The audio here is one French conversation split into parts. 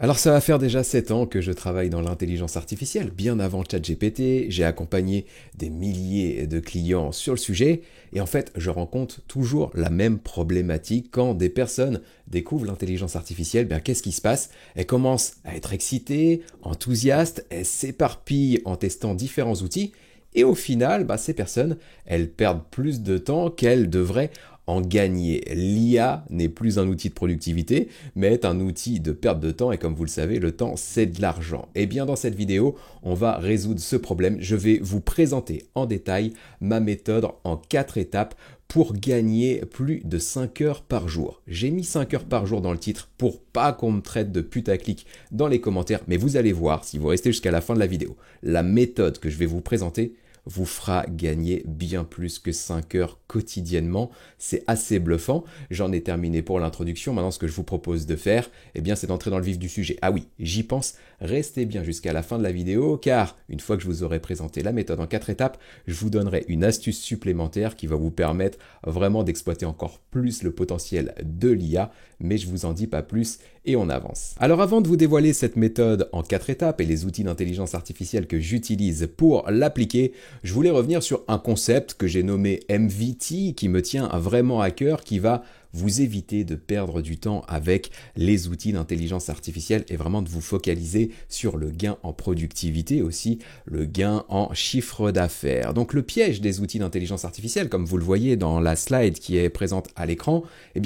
Alors ça va faire déjà 7 ans que je travaille dans l'intelligence artificielle, bien avant ChatGPT, j'ai accompagné des milliers de clients sur le sujet, et en fait je rencontre toujours la même problématique quand des personnes découvrent l'intelligence artificielle, bien qu'est-ce qui se passe? Elles commencent à être excitées, enthousiastes, elles s'éparpillent en testant différents outils, et au final, ces personnes, elles perdent plus de temps qu'elles devraient en gagner. L'IA n'est plus un outil de productivité, mais est un outil de perte de temps, et comme vous le savez, le temps c'est de l'argent. Et bien dans cette vidéo, on va résoudre ce problème. Je vais vous présenter en détail ma méthode en 4 étapes pour gagner plus de 5 heures par jour. J'ai mis 5 heures par jour dans le titre pour pas qu'on me traite de putaclic dans les commentaires, mais vous allez voir, si vous restez jusqu'à la fin de la vidéo, la méthode que je vais vous présenter vous fera gagner bien plus que 5 heures quotidiennement. C'est assez bluffant. J'en ai terminé pour l'introduction. Maintenant, ce que je vous propose de faire, c'est d'entrer dans le vif du sujet. Ah oui, j'y pense. Restez bien jusqu'à la fin de la vidéo, car une fois que je vous aurai présenté la méthode en 4 étapes, je vous donnerai une astuce supplémentaire qui va vous permettre vraiment d'exploiter encore plus le potentiel de l'IA, mais je vous en dis pas plus et on avance. Alors avant de vous dévoiler cette méthode en 4 étapes et les outils d'intelligence artificielle que j'utilise pour l'appliquer, je voulais revenir sur un concept que j'ai nommé MVT, qui me tient vraiment à cœur, qui va vous éviter de perdre du temps avec les outils d'intelligence artificielle et vraiment de vous focaliser sur le gain en productivité, aussi le gain en chiffre d'affaires. Donc le piège des outils d'intelligence artificielle, comme vous le voyez dans la slide qui est présente à l'écran,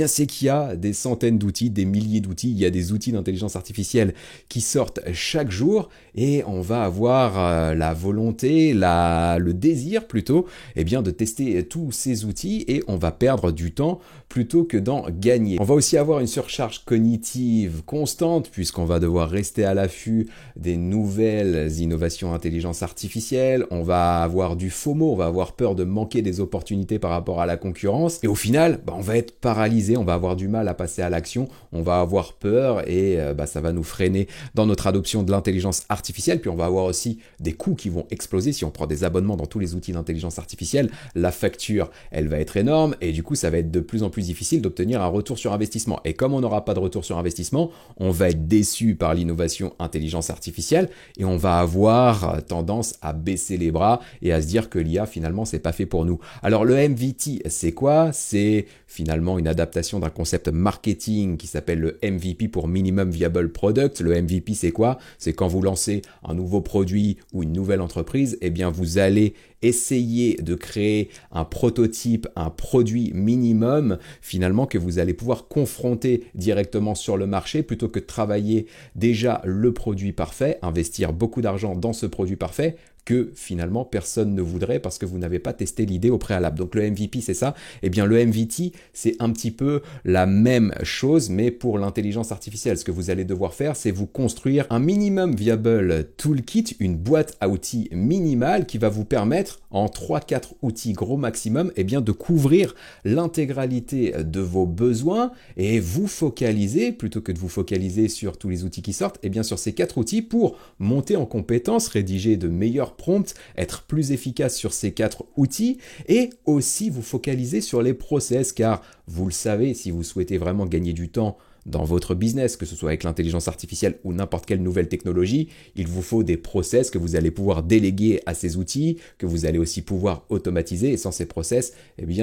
c'est qu'il y a des centaines d'outils, des milliers d'outils, il y a des outils d'intelligence artificielle qui sortent chaque jour et on va avoir la volonté, le désir plutôt, de tester tous ces outils et on va perdre du temps plutôt que d'en gagner. On va aussi avoir une surcharge cognitive constante puisqu'on va devoir rester à l'affût des nouvelles innovations intelligence artificielle, on va avoir du FOMO, on va avoir peur de manquer des opportunités par rapport à la concurrence et au final, on va être paralysé, on va avoir du mal à passer à l'action, on va avoir peur et ça va nous freiner dans notre adoption de l'intelligence artificielle. Puis on va avoir aussi des coûts qui vont exploser si on prend des abonnements dans tous les outils d'intelligence artificielle, la facture elle va être énorme et du coup ça va être de plus en plus difficile d'obtenir un retour sur investissement. Et comme on n'aura pas de retour sur investissement, on va être déçu par l'innovation intelligence artificielle et on va avoir tendance à baisser les bras et à se dire que l'IA finalement c'est pas fait pour nous. Alors le MVT c'est quoi? C'est finalement une adaptation d'un concept marketing qui s'appelle le MVP pour Minimum Viable Product. Le MVP c'est quoi? C'est quand vous lancez un nouveau produit ou une nouvelle entreprise, vous allez essayer de créer un prototype, un produit minimum finalement que vous allez pouvoir confronter directement sur le marché plutôt que de travailler déjà le produit parfait, investir beaucoup d'argent dans ce produit parfait que finalement personne ne voudrait parce que vous n'avez pas testé l'idée au préalable. Donc le MVP c'est ça, le MVT c'est un petit peu la même chose mais pour l'intelligence artificielle. Ce que vous allez devoir faire c'est vous construire un minimum viable toolkit, une boîte à outils minimale qui va vous permettre en 3-4 outils gros maximum de couvrir l'intégralité de vos besoins et vous focaliser, plutôt que de vous focaliser sur tous les outils qui sortent, sur ces 4 outils pour monter en compétences, rédiger de meilleurs prompts, être plus efficace sur ces 4 outils et aussi vous focaliser sur les process car vous le savez, si vous souhaitez vraiment gagner du temps dans votre business, que ce soit avec l'intelligence artificielle ou n'importe quelle nouvelle technologie, il vous faut des process que vous allez pouvoir déléguer à ces outils, que vous allez aussi pouvoir automatiser et sans ces process,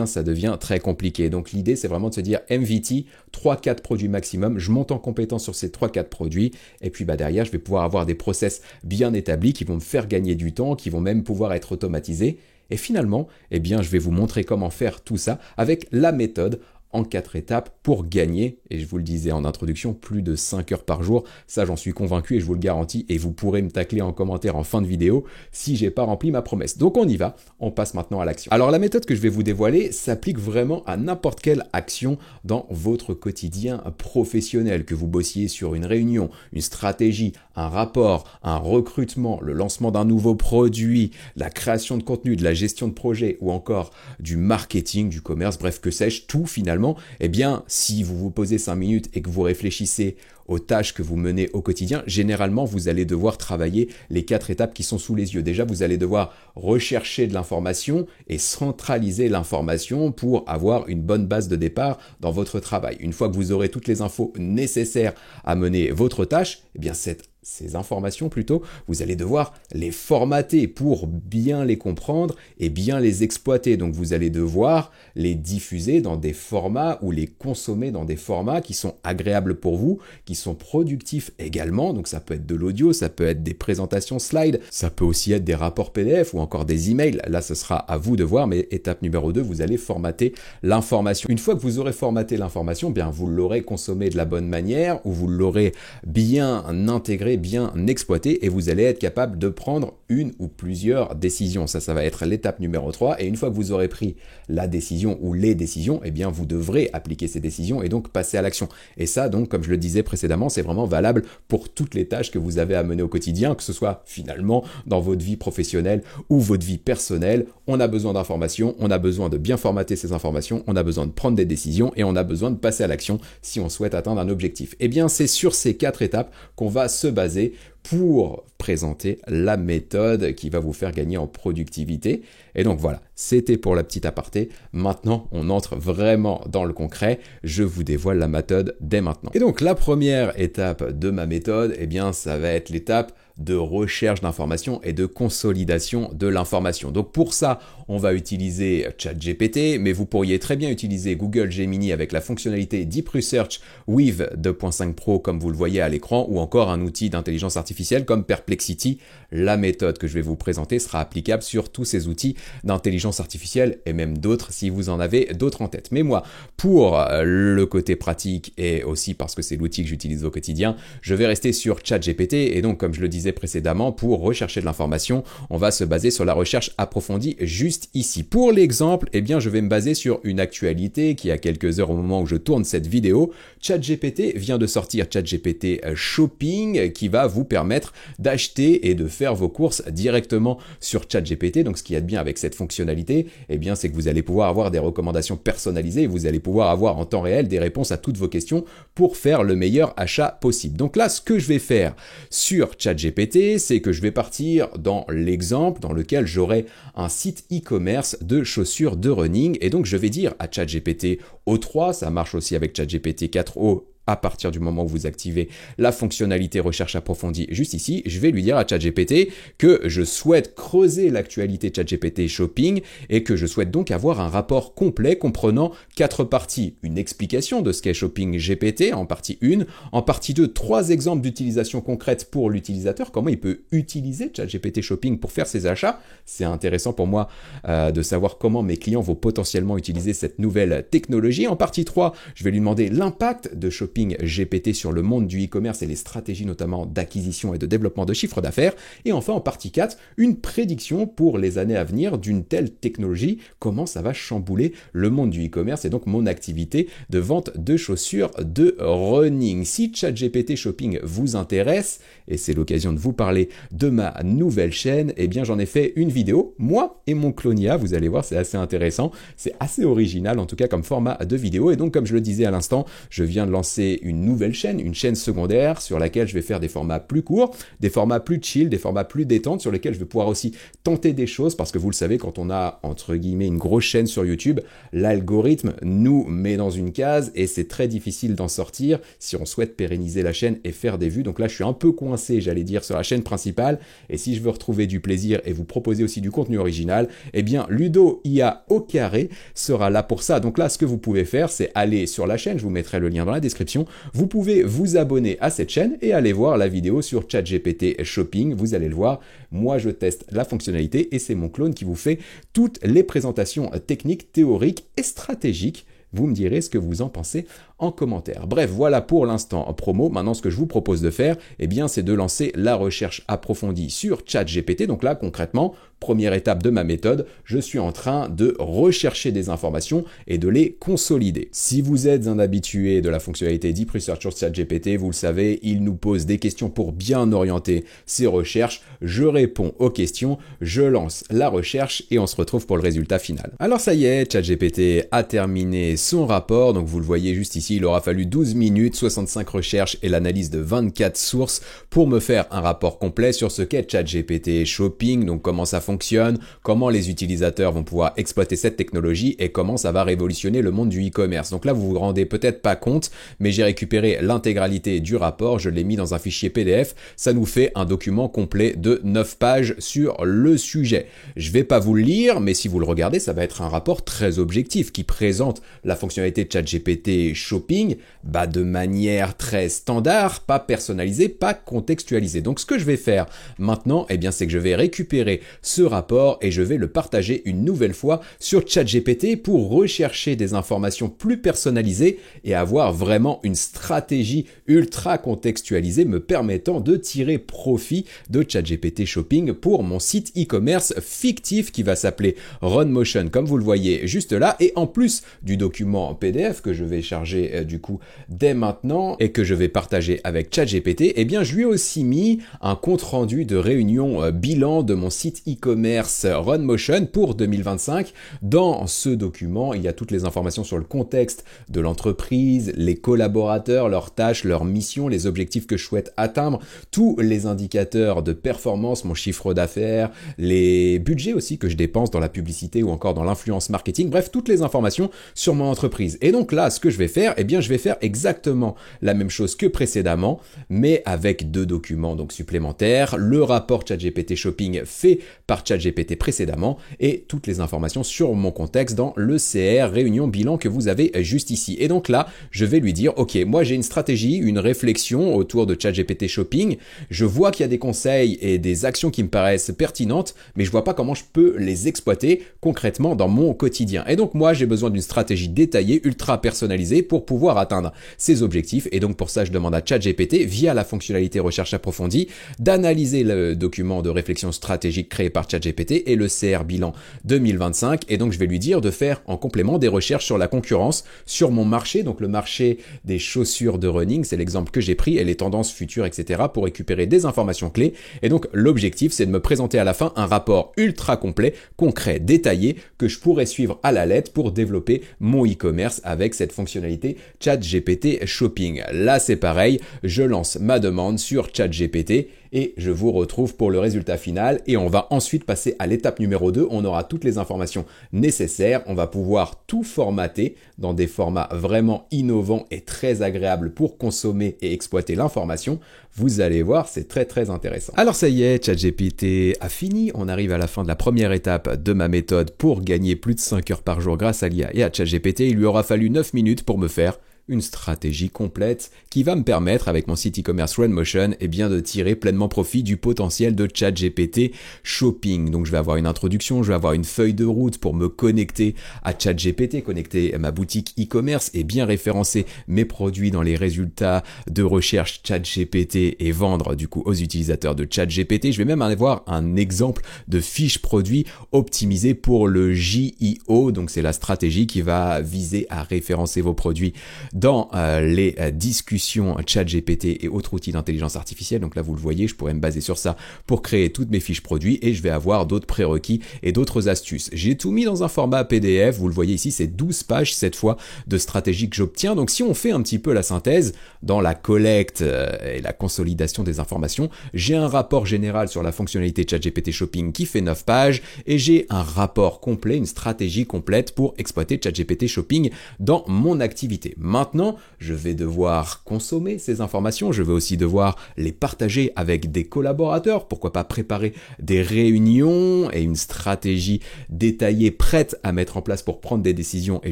ça devient très compliqué. Donc l'idée c'est vraiment de se dire MVT, 3-4 produits maximum, je monte en compétence sur ces 3-4 produits et puis derrière je vais pouvoir avoir des process bien établis qui vont me faire gagner du temps, qui vont même pouvoir être automatisés et finalement, je vais vous montrer comment faire tout ça avec la méthode en 4 étapes pour gagner, et je vous le disais en introduction, plus de 5 heures par jour. Ça, j'en suis convaincu et je vous le garantis, et vous pourrez me tacler en commentaire en fin de vidéo si j'ai pas rempli ma promesse. Donc on y va, on passe maintenant à l'action. Alors la méthode que je vais vous dévoiler s'applique vraiment à n'importe quelle action dans votre quotidien professionnel, que vous bossiez sur une réunion, une stratégie, un rapport, un recrutement, le lancement d'un nouveau produit, la création de contenu, de la gestion de projet ou encore du marketing, du commerce, bref, que sais-je, tout finalement généralement, eh bien, si vous vous posez 5 minutes et que vous réfléchissez aux tâches que vous menez au quotidien, généralement, vous allez devoir travailler les 4 étapes qui sont sous les yeux. Déjà, vous allez devoir rechercher de l'information et centraliser l'information pour avoir une bonne base de départ dans votre travail. Une fois que vous aurez toutes les infos nécessaires à mener votre tâche, eh bien, ces informations plutôt, vous allez devoir les formater pour bien les comprendre et bien les exploiter. Donc vous allez devoir les diffuser dans des formats ou les consommer dans des formats qui sont agréables pour vous, qui sont productifs également. Donc ça peut être de l'audio, ça peut être des présentations slides, ça peut aussi être des rapports PDF ou encore des emails. Là, ce sera à vous de voir, mais étape numéro 2, vous allez formater l'information. Une fois que vous aurez formaté l'information, bien vous l'aurez consommée de la bonne manière ou vous l'aurez bien intégré, bien exploité et vous allez être capable de prendre une ou plusieurs décisions. Ça va être l'étape numéro 3 et une fois que vous aurez pris la décision ou les décisions, eh bien vous devrez appliquer ces décisions et donc passer à l'action. Et ça donc, comme je le disais précédemment, c'est vraiment valable pour toutes les tâches que vous avez à mener au quotidien, que ce soit finalement dans votre vie professionnelle ou votre vie personnelle. On a besoin d'informations, on a besoin de bien formater ces informations, on a besoin de prendre des décisions et on a besoin de passer à l'action si on souhaite atteindre un objectif. Eh bien, c'est sur ces 4 étapes qu'on va se baser pour présenter la méthode qui va vous faire gagner en productivité. Et donc voilà, c'était pour la petite aparté. Maintenant, on entre vraiment dans le concret. Je vous dévoile la méthode dès maintenant. Et donc la première étape de ma méthode, eh bien, ça va être l'étape de recherche d'informations et de consolidation de l'information. Donc pour ça, on va utiliser ChatGPT, mais vous pourriez très bien utiliser Google Gemini avec la fonctionnalité Deep Research with 2.5 Pro comme vous le voyez à l'écran, ou encore un outil d'intelligence artificielle comme Perplexity. La méthode que je vais vous présenter sera applicable sur tous ces outils d'intelligence artificielle et même d'autres si vous en avez d'autres en tête. Mais moi, pour le côté pratique et aussi parce que c'est l'outil que j'utilise au quotidien, je vais rester sur ChatGPT et donc comme je le disais précédemment, pour rechercher de l'information, on va se baser sur la recherche approfondie juste ici. Pour l'exemple, eh bien, je vais me baser sur une actualité qui a quelques heures au moment où je tourne cette vidéo. ChatGPT vient de sortir ChatGPT Shopping qui va vous permettre d'acheter et de faire vos courses directement sur ChatGPT. Donc, ce qu'il y a de bien avec cette fonctionnalité, eh bien, c'est que vous allez pouvoir avoir des recommandations personnalisées et vous allez pouvoir avoir en temps réel des réponses à toutes vos questions pour faire le meilleur achat possible. Donc là, ce que je vais faire sur ChatGPT, c'est que je vais partir dans l'exemple dans lequel j'aurai un site e-commerce de chaussures de running et donc je vais dire à ChatGPT O3, ça marche aussi avec ChatGPT 4o à partir du moment où vous activez la fonctionnalité recherche approfondie juste ici, je vais lui dire à ChatGPT que je souhaite creuser l'actualité ChatGPT Shopping et que je souhaite donc avoir un rapport complet comprenant 4 parties. Une explication de ce qu'est Shopping GPT en partie 1, en partie 2, 3 exemples d'utilisation concrète pour l'utilisateur, comment il peut utiliser ChatGPT Shopping pour faire ses achats. C'est intéressant pour moi de savoir comment mes clients vont potentiellement utiliser cette nouvelle technologie. En partie 3, je vais lui demander l'impact de Shopping GPT sur le monde du e-commerce et les stratégies notamment d'acquisition et de développement de chiffre d'affaires. Et enfin, en partie 4, une prédiction pour les années à venir d'une telle technologie, comment ça va chambouler le monde du e-commerce et donc mon activité de vente de chaussures de running. Si ChatGPT Shopping vous intéresse, et c'est l'occasion de vous parler de ma nouvelle chaîne, eh bien j'en ai fait une vidéo, moi et mon Clonia, vous allez voir, c'est assez intéressant, c'est assez original en tout cas comme format de vidéo. Et donc comme je le disais à l'instant, je viens de lancer une nouvelle chaîne, une chaîne secondaire sur laquelle je vais faire des formats plus courts, des formats plus chill, des formats plus détente sur lesquels je vais pouvoir aussi tenter des choses parce que vous le savez, quand on a entre guillemets une grosse chaîne sur YouTube, l'algorithme nous met dans une case et c'est très difficile d'en sortir si on souhaite pérenniser la chaîne et faire des vues. Donc là, je suis un peu coincé, j'allais dire, sur la chaîne principale et si je veux retrouver du plaisir et vous proposer aussi du contenu original, eh bien Ludo IA au carré sera là pour ça. Donc là, ce que vous pouvez faire, c'est aller sur la chaîne, je vous mettrai le lien dans la description. Vous pouvez vous abonner à cette chaîne et aller voir la vidéo sur ChatGPT Shopping. Vous allez le voir, moi je teste la fonctionnalité et c'est mon clone qui vous fait toutes les présentations techniques, théoriques et stratégiques. Vous me direz ce que vous en pensez en commentaire. Bref, voilà pour l'instant promo. Maintenant, ce que je vous propose de faire, eh bien, c'est de lancer la recherche approfondie sur ChatGPT. Donc là, concrètement, première étape de ma méthode, je suis en train de rechercher des informations et de les consolider. Si vous êtes un habitué de la fonctionnalité Deep Research sur ChatGPT, vous le savez, il nous pose des questions pour bien orienter ses recherches. Je réponds aux questions, je lance la recherche et on se retrouve pour le résultat final. Alors ça y est, ChatGPT a terminé son rapport. Donc vous le voyez juste ici, il aura fallu 12 minutes, 65 recherches et l'analyse de 24 sources pour me faire un rapport complet sur ce qu'est ChatGPT Shopping, donc comment ça fonctionne, comment les utilisateurs vont pouvoir exploiter cette technologie et comment ça va révolutionner le monde du e-commerce. Donc là, vous vous rendez peut-être pas compte, mais j'ai récupéré l'intégralité du rapport, je l'ai mis dans un fichier PDF, ça nous fait un document complet de 9 pages sur le sujet. Je vais pas vous le lire, mais si vous le regardez, ça va être un rapport très objectif qui présente la fonctionnalité de ChatGPT Shopping de manière très standard, pas personnalisée, pas contextualisée. Donc ce que je vais faire maintenant, eh bien, c'est que je vais récupérer ce rapport et je vais le partager une nouvelle fois sur ChatGPT pour rechercher des informations plus personnalisées et avoir vraiment une stratégie ultra contextualisée me permettant de tirer profit de ChatGPT Shopping pour mon site e-commerce fictif qui va s'appeler RunMotion comme vous le voyez juste là, et en plus du document PDF que je vais charger du coup dès maintenant et que je vais partager avec ChatGPT, eh bien je lui ai aussi mis un compte rendu de réunion bilan de mon site e-commerce RunMotion pour 2025. Dans ce document, il y a toutes les informations sur le contexte de l'entreprise, les collaborateurs, leurs tâches, leurs missions, les objectifs que je souhaite atteindre, tous les indicateurs de performance, mon chiffre d'affaires, les budgets aussi que je dépense dans la publicité ou encore dans l'influence marketing, bref, toutes les informations sur mon entreprise. Et donc là, ce que je vais faire, eh bien, je vais faire exactement la même chose que précédemment, mais avec deux documents donc supplémentaires, le rapport ChatGPT Shopping fait par ChatGPT précédemment et toutes les informations sur mon contexte dans le CR réunion bilan que vous avez juste ici. Et donc là, je vais lui dire, ok, moi j'ai une stratégie, une réflexion autour de ChatGPT Shopping, je vois qu'il y a des conseils et des actions qui me paraissent pertinentes, mais je vois pas comment je peux les exploiter concrètement dans mon quotidien. Et donc moi, j'ai besoin d'une stratégie détaillée, ultra personnalisée pour pouvoir atteindre ces objectifs. Et donc pour ça, je demande à ChatGPT, via la fonctionnalité recherche approfondie, d'analyser le document de réflexion stratégique créé par ChatGPT et le CR bilan 2025. Et donc je vais lui dire de faire en complément des recherches sur la concurrence, sur mon marché, donc le marché des chaussures de running, c'est l'exemple que j'ai pris, et les tendances futures, etc. pour récupérer des informations clés. Et donc l'objectif, c'est de me présenter à la fin un rapport ultra complet, concret, détaillé, que je pourrais suivre à la lettre pour développer mon e-commerce avec cette fonctionnalité ChatGPT Shopping. Là, c'est pareil, je lance ma demande sur ChatGPT et je vous retrouve pour le résultat final et on va ensuite passer à l'étape numéro 2. On aura toutes les informations nécessaires, on va pouvoir tout formater dans des formats vraiment innovants et très agréables pour consommer et exploiter l'information. Vous allez voir, c'est très très intéressant. Alors ça y est, ChatGPT a fini, on arrive à la fin de la première étape de ma méthode pour gagner plus de 5 heures par jour grâce à l'IA et à ChatGPT. Il lui aura fallu 9 minutes pour me faire une stratégie complète qui va me permettre, avec mon site e-commerce RunMotion, eh bien de tirer pleinement profit du potentiel de ChatGPT Shopping. Donc je vais avoir une introduction, je vais avoir une feuille de route pour me connecter à ChatGPT, connecter ma boutique e-commerce et bien référencer mes produits dans les résultats de recherche ChatGPT et vendre du coup aux utilisateurs de ChatGPT. Je vais même avoir un exemple de fiche produit optimisée pour le JIO. Donc c'est la stratégie qui va viser à référencer vos produits dans les discussions ChatGPT et autres outils d'intelligence artificielle. Donc là, vous le voyez, je pourrais me baser sur ça pour créer toutes mes fiches produits et je vais avoir d'autres prérequis et d'autres astuces. J'ai tout mis dans un format PDF. Vous le voyez ici, c'est 12 pages cette fois de stratégie que j'obtiens. Donc si on fait un petit peu la synthèse dans la collecte et la consolidation des informations, j'ai un rapport général sur la fonctionnalité ChatGPT Shopping qui fait 9 pages et j'ai un rapport complet, une stratégie complète pour exploiter ChatGPT Shopping dans mon activité. Maintenant, je vais devoir consommer ces informations, je vais aussi devoir les partager avec des collaborateurs, pourquoi pas préparer des réunions et une stratégie détaillée prête à mettre en place pour prendre des décisions et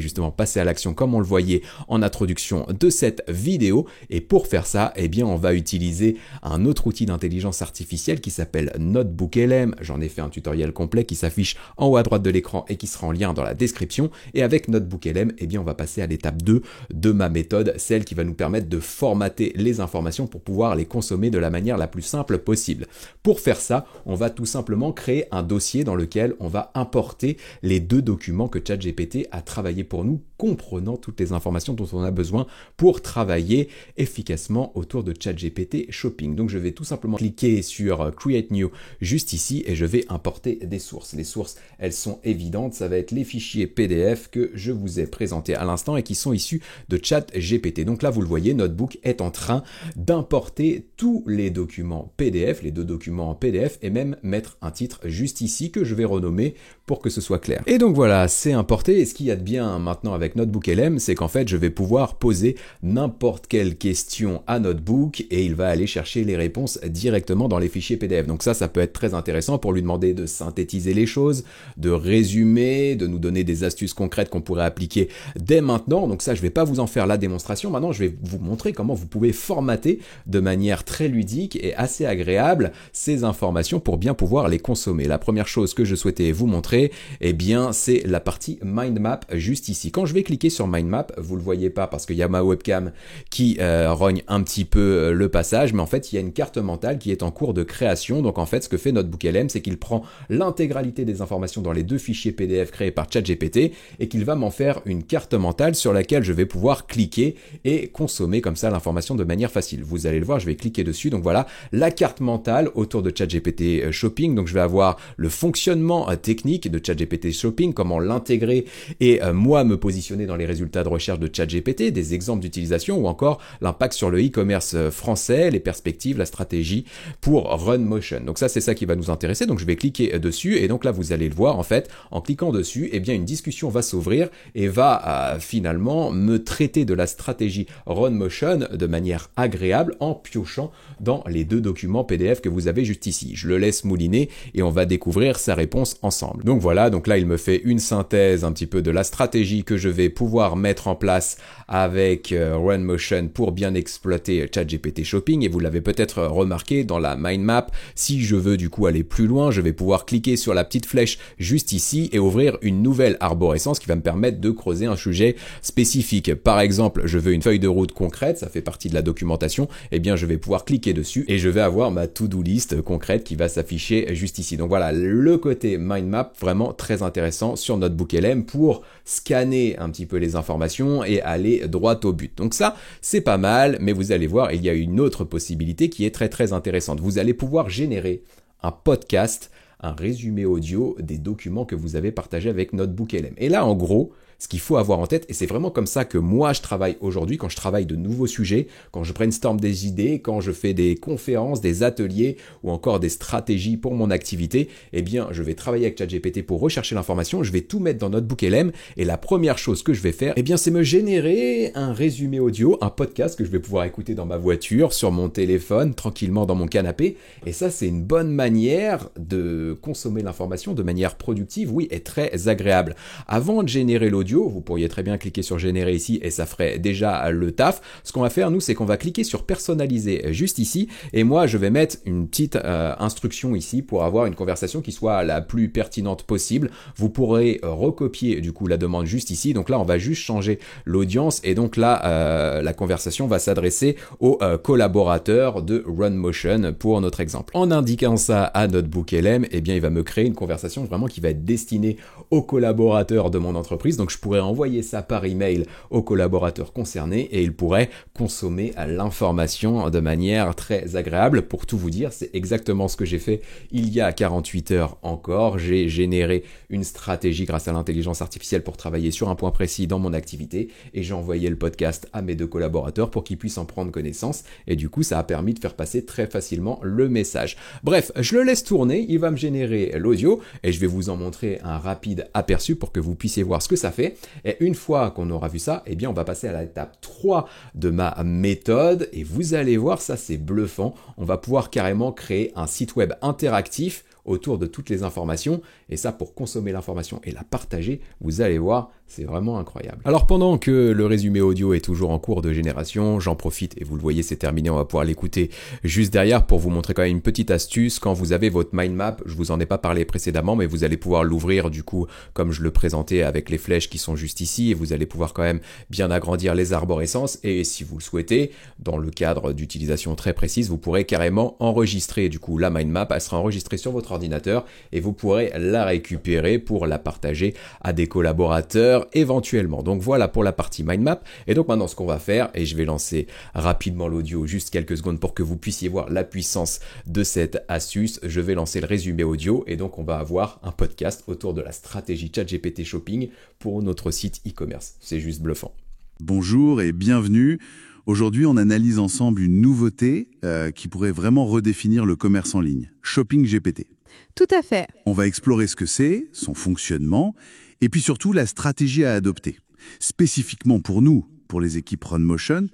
justement passer à l'action comme on le voyait en introduction de cette vidéo. Et pour faire ça, eh bien, on va utiliser un autre outil d'intelligence artificielle qui s'appelle NotebookLM. J'en ai fait un tutoriel complet qui s'affiche en haut à droite de l'écran et qui sera en lien dans la description. Et avec NotebookLM, eh bien, on va passer à l'étape 2 de ma ma méthode, celle qui va nous permettre de formater les informations pour pouvoir les consommer de la manière la plus simple possible. Pour faire ça, on va tout simplement créer un dossier dans lequel on va importer les 2 documents que ChatGPT a travaillé pour nous, comprenant toutes les informations dont on a besoin pour travailler efficacement autour de ChatGPT Shopping. Donc je vais tout simplement cliquer sur Create New juste ici et je vais importer des sources. Les sources, elles sont évidentes, ça va être les fichiers PDF que je vous ai présentés à l'instant et qui sont issus de ChatGPT. Donc là, vous le voyez, Notebook est en train d'importer tous les documents PDF, les 2 documents en PDF, et même mettre un titre juste ici que je vais renommer pour que ce soit clair. Et donc voilà, c'est importé. Et ce qu'il y a de bien maintenant avec Notebook LM, c'est qu'en fait, je vais pouvoir poser n'importe quelle question à Notebook et il va aller chercher les réponses directement dans les fichiers PDF. Donc ça peut être très intéressant pour lui demander de synthétiser les choses, de résumer, de nous donner des astuces concrètes qu'on pourrait appliquer dès maintenant. Donc ça, je vais pas vous en faire la démonstration. Maintenant, je vais vous montrer comment vous pouvez formater de manière très ludique et assez agréable ces informations pour bien pouvoir les consommer. La première chose que je souhaitais vous montrer, eh bien, c'est la partie Mind Map juste ici. Quand je vais cliquer sur Mind Map, vous le voyez pas parce qu'il y a ma webcam qui rogne un petit peu le passage, mais en fait, il y a une carte mentale qui est en cours de création. Donc en fait, ce que fait Notebook LM, c'est qu'il prend l'intégralité des informations dans les 2 fichiers PDF créés par ChatGPT et qu'il va m'en faire une carte mentale sur laquelle je vais pouvoir cliquer et consommer comme ça l'information de manière facile. Vous allez le voir, je vais cliquer dessus. Donc voilà, la carte mentale autour de ChatGPT Shopping. Donc je vais avoir le fonctionnement technique de ChatGPT Shopping, comment l'intégrer et moi me positionner dans les résultats de recherche de ChatGPT, des exemples d'utilisation ou encore l'impact sur le e-commerce français, les perspectives, la stratégie pour RunMotion. Donc ça, c'est ça qui va nous intéresser. Donc je vais cliquer dessus et donc là, vous allez le voir en fait, en cliquant dessus, eh bien une discussion va s'ouvrir et va finalement me traiter de la stratégie RunMotion de manière agréable en piochant dans les 2 documents PDF que vous avez juste ici. Je le laisse mouliner et on va découvrir sa réponse ensemble. Donc voilà, donc là il me fait une synthèse un petit peu de la stratégie que je vais pouvoir mettre en place avec RunMotion pour bien exploiter ChatGPT Shopping et vous l'avez peut-être remarqué dans la mind map, si je veux du coup aller plus loin, je vais pouvoir cliquer sur la petite flèche juste ici et ouvrir une nouvelle arborescence qui va me permettre de creuser un sujet spécifique. Par exemple, je veux une feuille de route concrète, ça fait partie de la documentation, eh bien je vais pouvoir cliquer dessus et je vais avoir ma to-do list concrète qui va s'afficher juste ici. Donc voilà, le côté mind map vraiment très intéressant sur Notebook LM pour scanner un petit peu les informations et aller droit au but. Donc ça, c'est pas mal, mais vous allez voir, il y a une autre possibilité qui est très intéressante. Vous allez pouvoir générer un podcast, un résumé audio des documents que vous avez partagés avec Notebook LM. Et là, en gros, ce qu'il faut avoir en tête, et c'est vraiment comme ça que moi je travaille aujourd'hui, quand je travaille de nouveaux sujets, quand je brainstorm des idées, quand je fais des conférences, des ateliers ou encore des stratégies pour mon activité, eh bien je vais travailler avec ChatGPT pour rechercher l'information, je vais tout mettre dans Notebook LM et la première chose que je vais faire, eh bien c'est me générer un résumé audio, un podcast que je vais pouvoir écouter dans ma voiture, sur mon téléphone, tranquillement dans mon canapé, et ça c'est une bonne manière de consommer l'information de manière productive, oui, et très agréable. Avant de générer l'audio, vous pourriez très bien cliquer sur générer ici et ça ferait déjà le taf. Ce qu'on va faire nous, c'est qu'on va cliquer sur personnaliser juste ici et moi je vais mettre une petite instruction ici pour avoir une conversation qui soit la plus pertinente possible. Vous pourrez recopier du coup la demande juste ici. Donc là on va juste changer l'audience et donc là la conversation va s'adresser aux collaborateurs de RunMotion pour notre exemple. En indiquant ça à Notebook LM, eh bien il va me créer une conversation vraiment qui va être destinée aux collaborateurs de mon entreprise. Donc je pourrais envoyer ça par email aux collaborateurs concernés et ils pourraient consommer l'information de manière très agréable. Pour tout vous dire, c'est exactement ce que j'ai fait il y a 48 heures encore. J'ai généré une stratégie grâce à l'intelligence artificielle pour travailler sur un point précis dans mon activité et j'ai envoyé le podcast à mes 2 collaborateurs pour qu'ils puissent en prendre connaissance et du coup ça a permis de faire passer très facilement le message. Bref, je le laisse tourner, il va me générer l'audio et je vais vous en montrer un rapide aperçu pour que vous puissiez voir ce que ça fait. Et une fois qu'on aura vu ça, eh bien on va passer à l'étape 3 de ma méthode et vous allez voir, ça c'est bluffant. On va pouvoir carrément créer un site web interactif autour de toutes les informations et ça pour consommer l'information et la partager, vous allez voir, C'est vraiment incroyable. Alors pendant que le résumé audio est toujours en cours de génération, j'en profite et vous le voyez, c'est terminé, on va pouvoir l'écouter juste derrière pour vous montrer quand même une petite astuce. Quand vous avez votre mind map, je vous en ai pas parlé précédemment, mais vous allez pouvoir l'ouvrir du coup comme je le présentais avec les flèches qui sont juste ici et vous allez pouvoir quand même bien agrandir les arborescences et si vous le souhaitez, dans le cadre d'utilisation très précise, vous pourrez carrément enregistrer du coup la mind map, elle sera enregistrée sur votre ordinateur et vous pourrez la récupérer pour la partager à des collaborateurs éventuellement. Donc voilà pour la partie mind map. Et donc maintenant ce qu'on va faire, et je vais lancer rapidement l'audio juste quelques secondes pour que vous puissiez voir la puissance de cette astuce, je vais lancer le résumé audio et donc on va avoir un podcast autour de la stratégie ChatGPT Shopping pour notre site e-commerce. C'est juste bluffant. Bonjour et bienvenue. Aujourd'hui, on analyse ensemble une nouveauté qui pourrait vraiment redéfinir le commerce en ligne, Shopping GPT. Tout à fait. On va explorer ce que c'est, son fonctionnement, et puis surtout la stratégie à adopter, spécifiquement pour nous, pour les équipes RunMotion,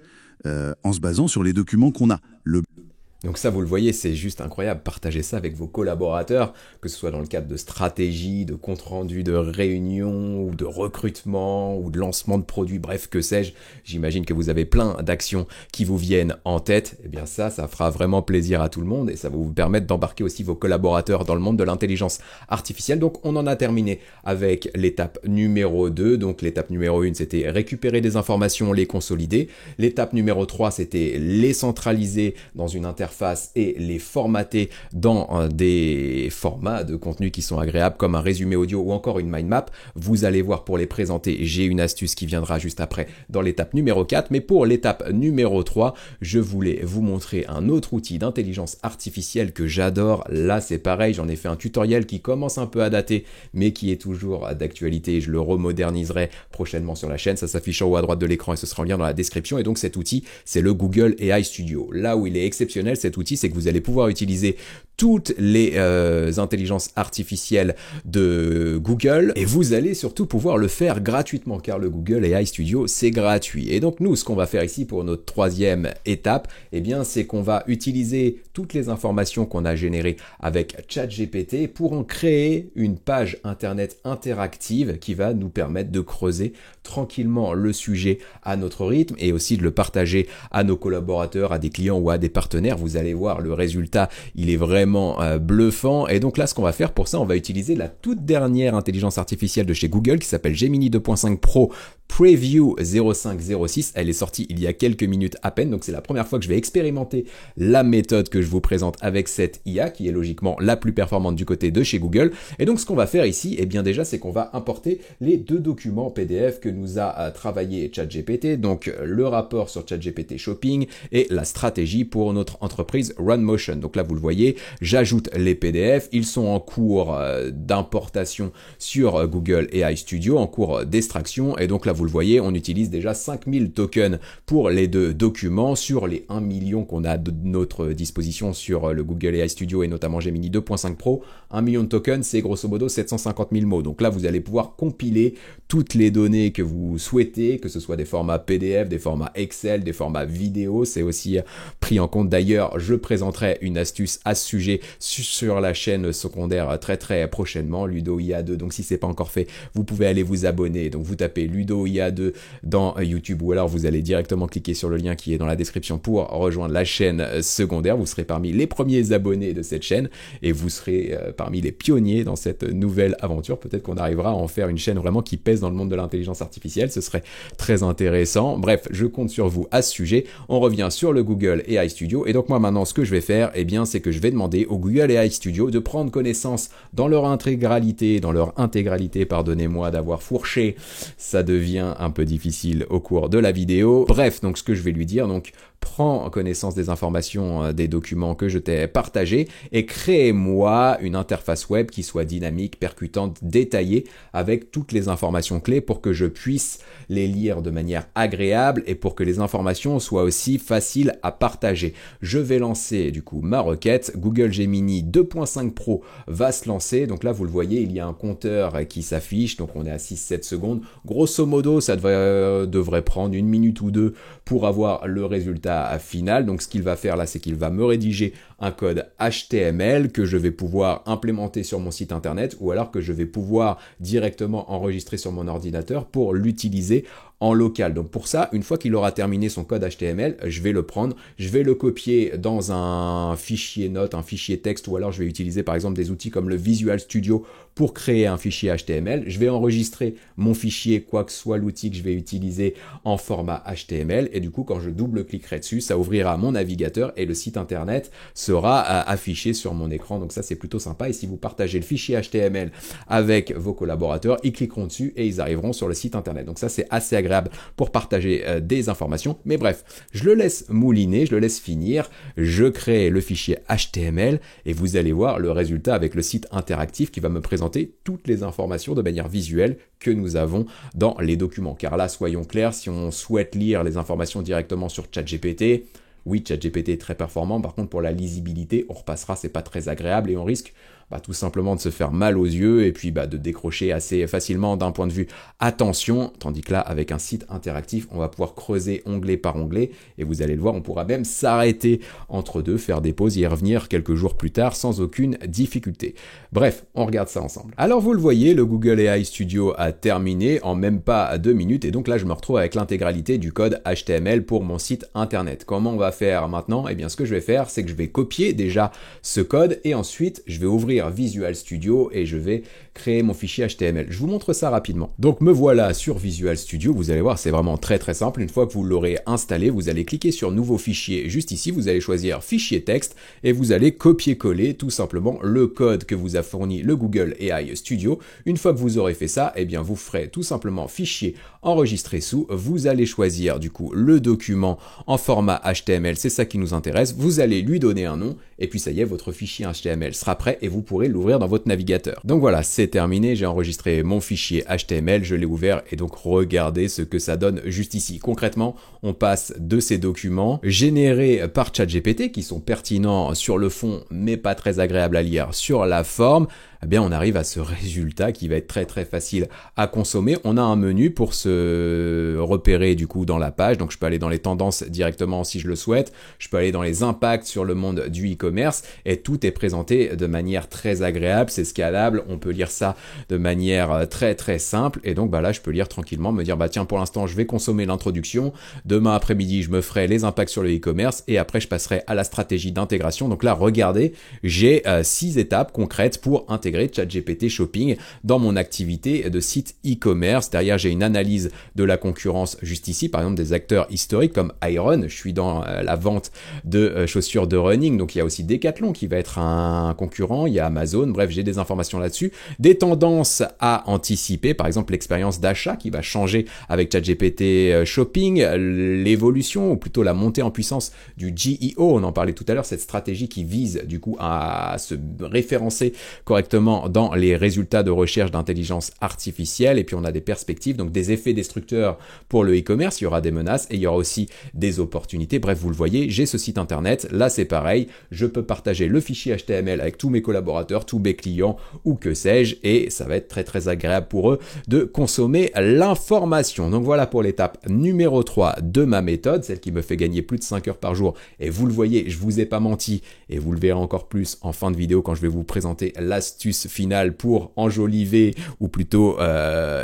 en se basant sur les documents qu'on a. Donc ça, vous le voyez, c'est juste incroyable. Partagez ça avec vos collaborateurs, que ce soit dans le cadre de stratégie, de compte-rendu, de réunion, ou de recrutement, ou de lancement de produits, bref, que sais-je. J'imagine que vous avez plein d'actions qui vous viennent en tête. Eh bien ça fera vraiment plaisir à tout le monde et ça va vous permettre d'embarquer aussi vos collaborateurs dans le monde de l'intelligence artificielle. Donc on en a terminé avec l'étape numéro 2. Donc l'étape numéro 1, c'était récupérer des informations, les consolider. L'étape numéro 3, c'était les centraliser dans une interface et les formater dans des formats de contenu qui sont agréables comme un résumé audio ou encore une mind map. Vous allez voir pour les présenter, j'ai une astuce qui viendra juste après dans l'étape numéro 4. Mais pour l'étape numéro 3, je voulais vous montrer un autre outil d'intelligence artificielle que j'adore. Là, c'est pareil, j'en ai fait un tutoriel qui commence un peu à dater, mais qui est toujours d'actualité. Je le remoderniserai prochainement sur la chaîne. Ça s'affiche en haut à droite de l'écran et ce sera en lien dans la description. Et donc cet outil, c'est le Google AI Studio. Là où il est exceptionnel, cet outil, c'est que vous allez pouvoir utiliser toutes les intelligences artificielles de Google et vous allez surtout pouvoir le faire gratuitement car le Google AI Studio, c'est gratuit. Et donc nous, ce qu'on va faire ici pour notre troisième étape, eh bien, c'est qu'on va utiliser toutes les informations qu'on a générées avec ChatGPT pour en créer une page internet interactive qui va nous permettre de creuser tranquillement le sujet à notre rythme et aussi de le partager à nos collaborateurs, à des clients ou à des partenaires. Vous allez voir, le résultat, il est vraiment bluffant. Et donc là, ce qu'on va faire pour ça, on va utiliser la toute dernière intelligence artificielle de chez Google qui s'appelle Gemini 2.5 Pro Preview 0506. Elle est sortie il y a quelques minutes à peine. Donc c'est la première fois que je vais expérimenter la méthode que je vous présente avec cette IA qui est logiquement la plus performante du côté de chez Google. Et donc ce qu'on va faire ici, eh bien déjà, c'est qu'on va importer les deux documents PDF que nous a travaillé ChatGPT. Donc le rapport sur ChatGPT Shopping et la stratégie pour notre entreprise RunMotion. Donc là, vous le voyez, j'ajoute les PDF. Ils sont en cours d'importation sur Google AI Studio, en cours d'extraction. Et donc là, vous le voyez, on utilise déjà 5000 tokens pour les deux documents sur les 1 million qu'on a de notre disposition sur le Google AI Studio et notamment Gemini 2.5 Pro. 1 million de tokens, c'est grosso modo 750 000 mots. Donc là, vous allez pouvoir compiler toutes les données que vous souhaitez, que ce soit des formats PDF, des formats Excel, des formats vidéo. C'est aussi pris en compte. D'ailleurs, je présenterai une astuce à ce sujet sur la chaîne secondaire très prochainement, Ludo IA2. Donc si c'est pas encore fait, vous pouvez aller vous abonner. Donc vous tapez Ludo IA2 dans YouTube ou alors vous allez directement cliquer sur le lien qui est dans la description pour rejoindre la chaîne secondaire. Vous serez parmi les premiers abonnés de cette chaîne et vous serez parmi les pionniers dans cette nouvelle aventure. Peut-être qu'on arrivera à en faire une chaîne vraiment qui pèse dans le monde de l'intelligence artificielle. Ce serait très intéressant. Bref, je compte sur vous à ce sujet. On revient sur le Google AI Studio et donc moi maintenant ce que je vais faire, eh bien c'est que je vais demander au Google AI Studio de prendre connaissance dans leur intégralité, pardonnez-moi d'avoir fourché, ça devient un peu difficile au cours de la vidéo. Bref, donc ce que je vais lui dire, donc prends connaissance des informations des documents que je t'ai partagés et crée-moi une interface web qui soit dynamique, percutante, détaillée avec toutes les informations clés pour que je puisse les lire de manière agréable et pour que les informations soient aussi faciles à partager. Je vais lancer du coup ma requête. Google Gemini 2.5 Pro va se lancer. Donc là, vous le voyez, il y a un compteur qui s'affiche. Donc on est à 6-7 secondes. Grosso modo, ça devrait prendre 1 minute ou 2 pour avoir le résultat résultat final. Donc ce qu'il va faire là, c'est qu'il va me rédiger un code HTML que je vais pouvoir implémenter sur mon site internet ou alors que je vais pouvoir directement enregistrer sur mon ordinateur pour l'utiliser en local. Donc pour ça, une fois qu'il aura terminé son code HTML, je vais le prendre, je vais le copier dans un fichier note, un fichier texte, ou alors je vais utiliser par exemple des outils comme le Visual Studio pour créer un fichier HTML. Je vais enregistrer mon fichier, quoi que soit l'outil que je vais utiliser, en format HTML, et du coup quand je double-cliquerai dessus, ça ouvrira mon navigateur et le site internet sera affiché sur mon écran. Donc ça c'est plutôt sympa, et si vous partagez le fichier HTML avec vos collaborateurs, ils cliqueront dessus et ils arriveront sur le site internet. Donc ça c'est assez agréable pour partager des informations. Mais bref, je le laisse mouliner, je le laisse finir, je crée le fichier HTML et vous allez voir le résultat avec le site interactif qui va me présenter toutes les informations de manière visuelle que nous avons dans les documents. Car là, soyons clairs, si on souhaite lire les informations directement sur ChatGPT, oui, ChatGPT est très performant, par contre pour la lisibilité, on repassera, c'est pas très agréable et on risque tout simplement de se faire mal aux yeux et puis de décrocher assez facilement d'un point de vue attention, tandis que là, avec un site interactif, on va pouvoir creuser onglet par onglet et vous allez le voir, on pourra même s'arrêter entre deux, faire des pauses et y revenir quelques jours plus tard sans aucune difficulté. Bref, on regarde ça ensemble. Alors vous le voyez, le Google AI Studio a terminé en même pas 2 minutes et donc là, je me retrouve avec l'intégralité du code HTML pour mon site internet. Comment on va faire maintenant? Eh bien, ce que je vais faire, c'est que je vais copier déjà ce code et ensuite, je vais ouvrir Visual Studio et je vais créer mon fichier HTML. Je vous montre ça rapidement. Donc me voilà sur Visual Studio, vous allez voir c'est vraiment très simple. Une fois que vous l'aurez installé, vous allez cliquer sur nouveau fichier juste ici, vous allez choisir fichier texte et vous allez copier-coller tout simplement le code que vous a fourni le Google AI Studio. Une fois que vous aurez fait ça, eh bien vous ferez tout simplement fichier enregistrer sous, vous allez choisir du coup le document en format HTML, c'est ça qui nous intéresse, vous allez lui donner un nom et puis ça y est, votre fichier HTML sera prêt et vous pourrez l'ouvrir dans votre navigateur. Donc voilà, c'est terminé, j'ai enregistré mon fichier HTML, je l'ai ouvert et donc regardez ce que ça donne juste ici. Concrètement, on passe de ces documents générés par ChatGPT qui sont pertinents sur le fond mais pas très agréables à lire sur la forme, eh bien on arrive à ce résultat qui va être très facile à consommer. On a un menu pour se repérer du coup dans la page, donc je peux aller dans les tendances directement si je le souhaite, je peux aller dans les impacts sur le monde du e-commerce et tout est présenté de manière très agréable, c'est scalable, on peut lire ça de manière très simple et donc là je peux lire tranquillement, me dire tiens pour l'instant je vais consommer l'introduction, demain après-midi je me ferai les impacts sur le e-commerce et après je passerai à la stratégie d'intégration. Donc là regardez, j'ai 6 étapes concrètes pour intégrer ChatGPT Shopping dans mon activité de site e-commerce. Derrière, j'ai une analyse de la concurrence juste ici, par exemple des acteurs historiques comme Iron. Je suis dans la vente de chaussures de running, donc il y a aussi Decathlon qui va être un concurrent, il y a Amazon, bref, j'ai des informations là-dessus. Des tendances à anticiper, par exemple l'expérience d'achat qui va changer avec ChatGPT Shopping, l'évolution ou plutôt la montée en puissance du GEO, on en parlait tout à l'heure, cette stratégie qui vise du coup à se référencer correctement dans les résultats de recherche d'intelligence artificielle, et puis on a des perspectives, donc des effets destructeurs pour le e-commerce, il y aura des menaces et il y aura aussi des opportunités. Bref, vous le voyez, j'ai ce site internet, là c'est pareil, je peux partager le fichier HTML avec tous mes collaborateurs, tous mes clients ou que sais-je, et ça va être très agréable pour eux de consommer l'information. Donc voilà pour l'étape numéro 3 de ma méthode, celle qui me fait gagner plus de 5 heures par jour, et vous le voyez, je vous ai pas menti, et vous le verrez encore plus en fin de vidéo quand je vais vous présenter l'astuce finale pour enjoliver ou plutôt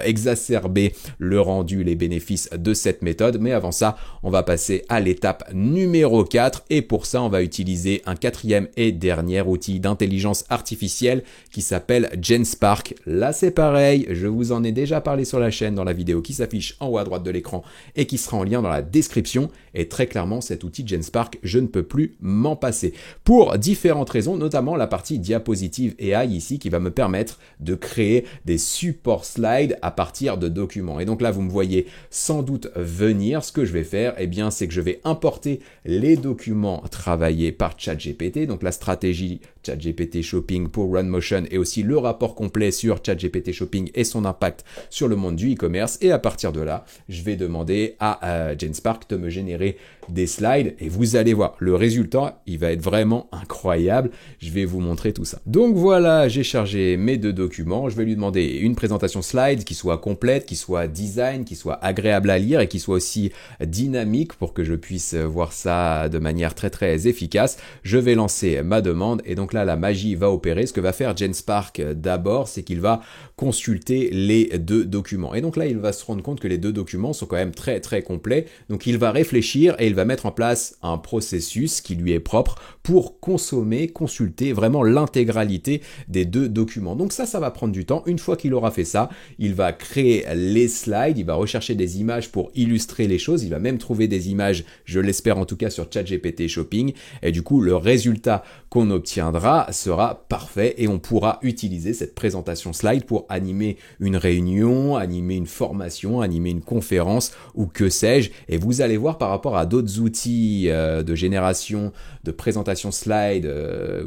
exacerber le rendu, les bénéfices de cette méthode. Mais avant ça, on va passer à l'étape numéro 4 et pour ça, on va utiliser un quatrième et dernier outil d'intelligence artificielle qui s'appelle GenSpark. Là, c'est pareil, je vous en ai déjà parlé sur la chaîne dans la vidéo qui s'affiche en haut à droite de l'écran et qui sera en lien dans la description. Et très clairement, cet outil GenSpark, je ne peux plus m'en passer pour différentes raisons, notamment la partie diapositive AI ici qui va me permettre de créer des supports slides à partir de documents. Et donc là, vous me voyez sans doute venir. Ce que je vais faire, eh bien, c'est que je vais importer les documents travaillés par ChatGPT, donc la stratégie ChatGPT Shopping pour RunMotion et aussi le rapport complet sur ChatGPT Shopping et son impact sur le monde du e-commerce. Et à partir de là, je vais demander à GenSpark de me générer des slides et vous allez voir, le résultat, il va être vraiment incroyable. Je vais vous montrer tout ça. Donc voilà, j'ai j'ai chargé mes deux documents. Je vais lui demander une présentation slide qui soit complète, qui soit design, qui soit agréable à lire et qui soit aussi dynamique pour que je puisse voir ça de manière très très efficace. Je vais lancer ma demande et donc là la magie va opérer. Ce que va faire Genspark d'abord, c'est qu'il va consulter les deux documents. Et donc là, il va se rendre compte que les deux documents sont quand même très très complets. Donc il va réfléchir et il va mettre en place un processus qui lui est propre pour consommer, consulter vraiment l'intégralité des deux documents. Donc ça va prendre du temps. Une fois qu'il aura fait ça, il va créer les slides, il va rechercher des images pour illustrer les choses. Il va même trouver des images, je l'espère en tout cas, sur ChatGPT Shopping. Et du coup, le résultat qu'on obtiendra sera parfait et on pourra utiliser cette présentation slide pour animer une réunion, animer une formation, animer une conférence ou que sais-je. Et vous allez voir par rapport à d'autres outils de génération, de présentation slide,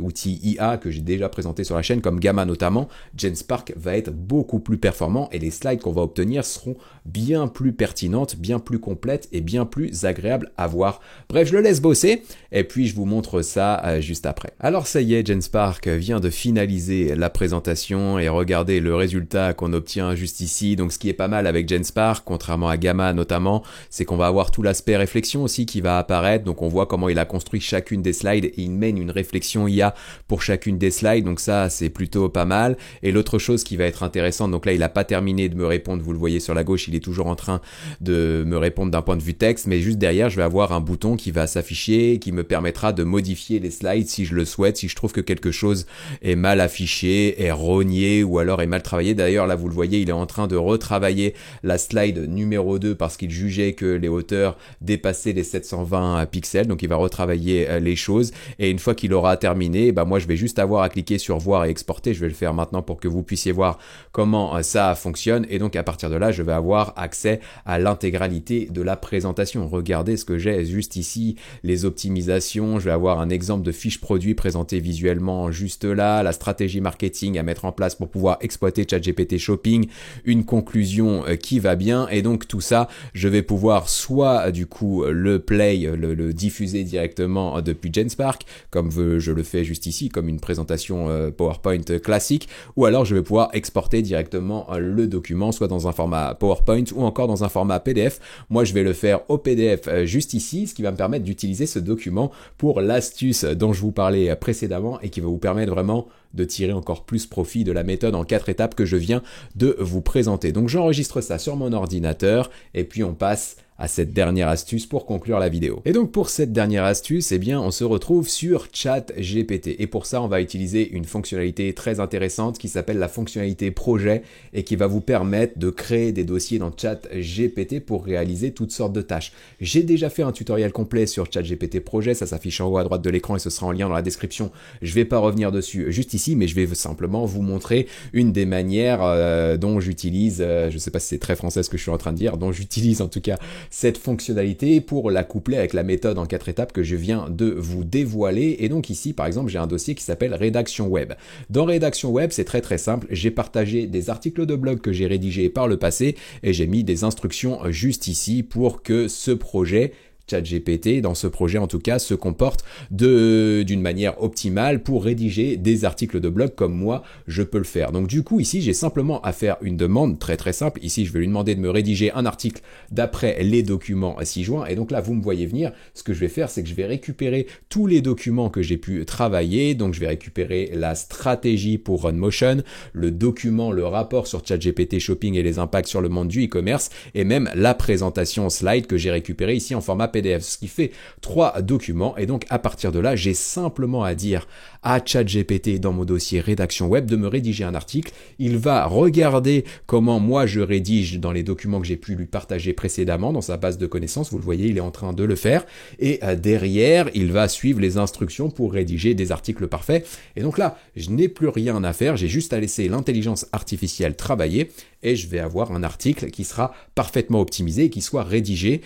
outils IA que j'ai déjà présentés sur la chaîne comme Gamma notamment, Genspark va être beaucoup plus performant et les slides qu'on va obtenir seront bien plus pertinentes, bien plus complètes et bien plus agréables à voir. Bref, je le laisse bosser et puis je vous montre ça juste après. Alors ça y est, Genspark vient de finaliser la présentation et regardez le résultat qu'on obtient juste ici. Donc ce qui est pas mal avec Genspark, contrairement à Gamma notamment, c'est qu'on va avoir tout l'aspect réflexion aussi qui va apparaître. Donc on voit comment il a construit chacune des slides et il mène une réflexion IA pour chacune des slides. Donc ça, c'est plutôt pas mal. Et l'autre chose qui va être intéressante, donc là, il n'a pas terminé de me répondre. Vous le voyez sur la gauche, il est toujours en train de me répondre d'un point de vue texte. Mais juste derrière, je vais avoir un bouton qui va s'afficher, qui me permettra de modifier les slides si je le souhaite, si je trouve que quelque chose est mal affiché, est rogné ou alors est mal travaillé. D'ailleurs, là, vous le voyez, il est en train de retravailler la slide numéro 2 parce qu'il jugeait que les hauteurs dépassaient les 720 pixels. Donc, il va retravailler les choses. Et une fois qu'il aura terminé, moi, je vais juste avoir à cliquer sur voir et exporter. Je vais le faire maintenant pour que vous puissiez voir comment ça fonctionne. Et donc, à partir de là, je vais avoir accès à l'intégralité de la présentation. Regardez ce que j'ai juste ici, les optimisations. Je vais avoir un exemple de fiche produit présenté visuellement juste là, la stratégie marketing à mettre en place pour pouvoir exploiter ChatGPT Shopping, une conclusion qui va bien. Et donc, tout ça, je vais pouvoir soit du coup le play, le diffuser directement depuis Genspark, comme je le fais juste ici, comme une présentation PowerPoint classique, ou alors je vais pouvoir exporter directement le document, soit dans un format PowerPoint ou encore dans un format PDF. Moi, je vais le faire au PDF juste ici, ce qui va me permettre d'utiliser ce document pour l'astuce dont je vous parlais précédemment et qui va vous permettre vraiment de tirer encore plus profit de la méthode en 4 étapes que je viens de vous présenter. Donc j'enregistre ça sur mon ordinateur et puis on passe à cette dernière astuce pour conclure la vidéo. Et donc pour cette dernière astuce, on se retrouve sur ChatGPT. Et pour ça, on va utiliser une fonctionnalité très intéressante qui s'appelle la fonctionnalité projet et qui va vous permettre de créer des dossiers dans ChatGPT pour réaliser toutes sortes de tâches. J'ai déjà fait un tutoriel complet sur ChatGPT projet, ça s'affiche en haut à droite de l'écran et ce sera en lien dans la description. Je vais pas revenir dessus juste ici, mais je vais simplement vous montrer une des manières dont j'utilise, je sais pas si c'est très français ce que je suis en train de dire, dont j'utilise en tout cas cette fonctionnalité pour la coupler avec la méthode en 4 étapes que je viens de vous dévoiler. Et donc ici, par exemple, j'ai un dossier qui s'appelle Rédaction Web. Dans Rédaction Web, c'est très très simple. J'ai partagé des articles de blog que j'ai rédigés par le passé et j'ai mis des instructions juste ici pour que ce projet ChatGPT, dans ce projet en tout cas, se comporte d'une manière optimale pour rédiger des articles de blog comme moi je peux le faire. Donc du coup ici j'ai simplement à faire une demande très très simple. Ici je vais lui demander de me rédiger un article d'après les documents ci-joints et donc là vous me voyez venir. Ce que je vais faire c'est que je vais récupérer tous les documents que j'ai pu travailler. Donc je vais récupérer la stratégie pour RunMotion, le document, le rapport sur ChatGPT Shopping et les impacts sur le monde du e-commerce et même la présentation slide que j'ai récupérée ici en format PDF, ce qui fait 3 documents et donc à partir de là j'ai simplement à dire à ChatGPT dans mon dossier rédaction web de me rédiger un article. Il va regarder comment moi je rédige dans les documents que j'ai pu lui partager précédemment dans sa base de connaissances, vous le voyez il est en train de le faire et derrière il va suivre les instructions pour rédiger des articles parfaits et donc là je n'ai plus rien à faire, j'ai juste à laisser l'intelligence artificielle travailler et je vais avoir un article qui sera parfaitement optimisé et qui sera rédigé,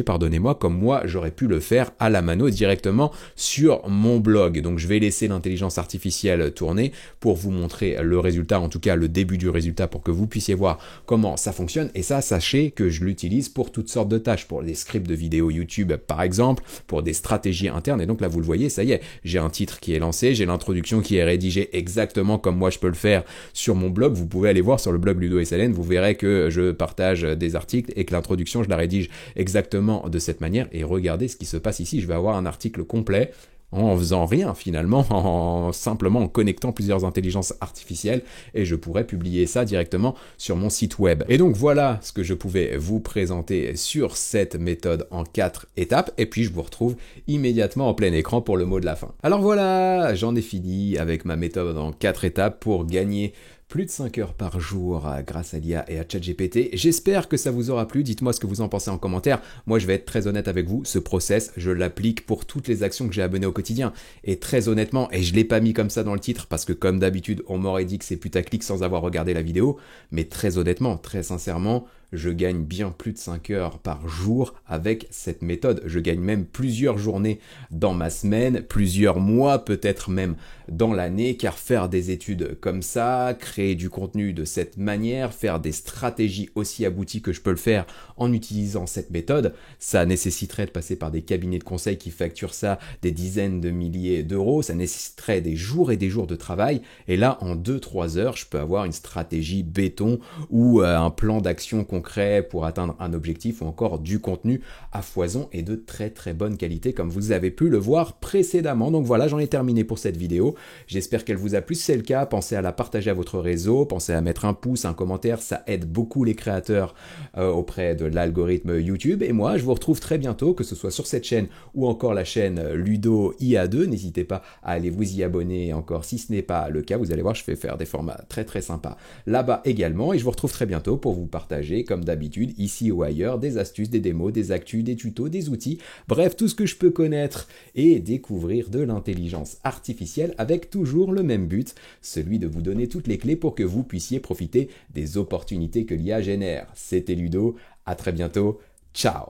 pardonnez-moi, comme moi j'aurais pu le faire à la mano directement sur mon blog. Donc je vais laisser l'intelligence artificielle tourner pour vous montrer le résultat, en tout cas le début du résultat, pour que vous puissiez voir comment ça fonctionne. Et ça, sachez que je l'utilise pour toutes sortes de tâches, pour des scripts de vidéos YouTube par exemple, pour des stratégies internes. Et donc là, vous le voyez, ça y est, j'ai un titre qui est lancé, j'ai l'introduction qui est rédigée exactement comme moi je peux le faire sur mon blog. Vous pouvez aller voir sur le blog Ludo SLN, vous verrez que je partage des articles et que l'introduction, je la rédige exactement de cette manière. Et regardez ce qui se passe ici, je vais avoir un article complet en faisant rien finalement, simplement en connectant plusieurs intelligences artificielles, et je pourrais publier ça directement sur mon site web. Et donc voilà ce que je pouvais vous présenter sur cette méthode en 4 étapes, et puis je vous retrouve immédiatement en plein écran pour le mot de la fin. Alors voilà, j'en ai fini avec ma méthode en 4 étapes pour gagner plus de 5 heures par jour grâce à l'IA et à ChatGPT. J'espère que ça vous aura plu. Dites-moi ce que vous en pensez en commentaire. Moi, je vais être très honnête avec vous. Ce process, je l'applique pour toutes les actions que j'ai à mener au quotidien. Et très honnêtement, et je l'ai pas mis comme ça dans le titre parce que comme d'habitude, on m'aurait dit que c'est putaclic sans avoir regardé la vidéo. Mais très honnêtement, très sincèrement, je gagne bien plus de 5 heures par jour avec cette méthode. Je gagne même plusieurs journées dans ma semaine, plusieurs mois, peut-être même dans l'année, car faire des études comme ça, créer du contenu de cette manière, faire des stratégies aussi abouties que je peux le faire en utilisant cette méthode, ça nécessiterait de passer par des cabinets de conseil qui facturent ça des dizaines de milliers d'euros, ça nécessiterait des jours et des jours de travail, et là, en 2-3 heures, je peux avoir une stratégie béton ou un plan d'action concret pour atteindre un objectif ou encore du contenu à foison et de très très bonne qualité comme vous avez pu le voir précédemment. Donc voilà, j'en ai terminé pour cette vidéo. J'espère qu'elle vous a plu. Si c'est le cas, pensez à la partager à votre réseau, pensez à mettre un pouce, un commentaire, ça aide beaucoup les créateurs auprès de l'algorithme YouTube. Et moi, je vous retrouve très bientôt, que ce soit sur cette chaîne ou encore la chaîne Ludo IA2. N'hésitez pas à aller vous y abonner encore si ce n'est pas le cas. Vous allez voir, je vais faire des formats très très sympas là-bas également. Et je vous retrouve très bientôt pour vous partager, comme d'habitude, ici ou ailleurs, des astuces, des démos, des actus, des tutos, des outils, bref, tout ce que je peux connaître et découvrir de l'intelligence artificielle avec toujours le même but, celui de vous donner toutes les clés pour que vous puissiez profiter des opportunités que l'IA génère. C'était Ludo, à très bientôt, ciao!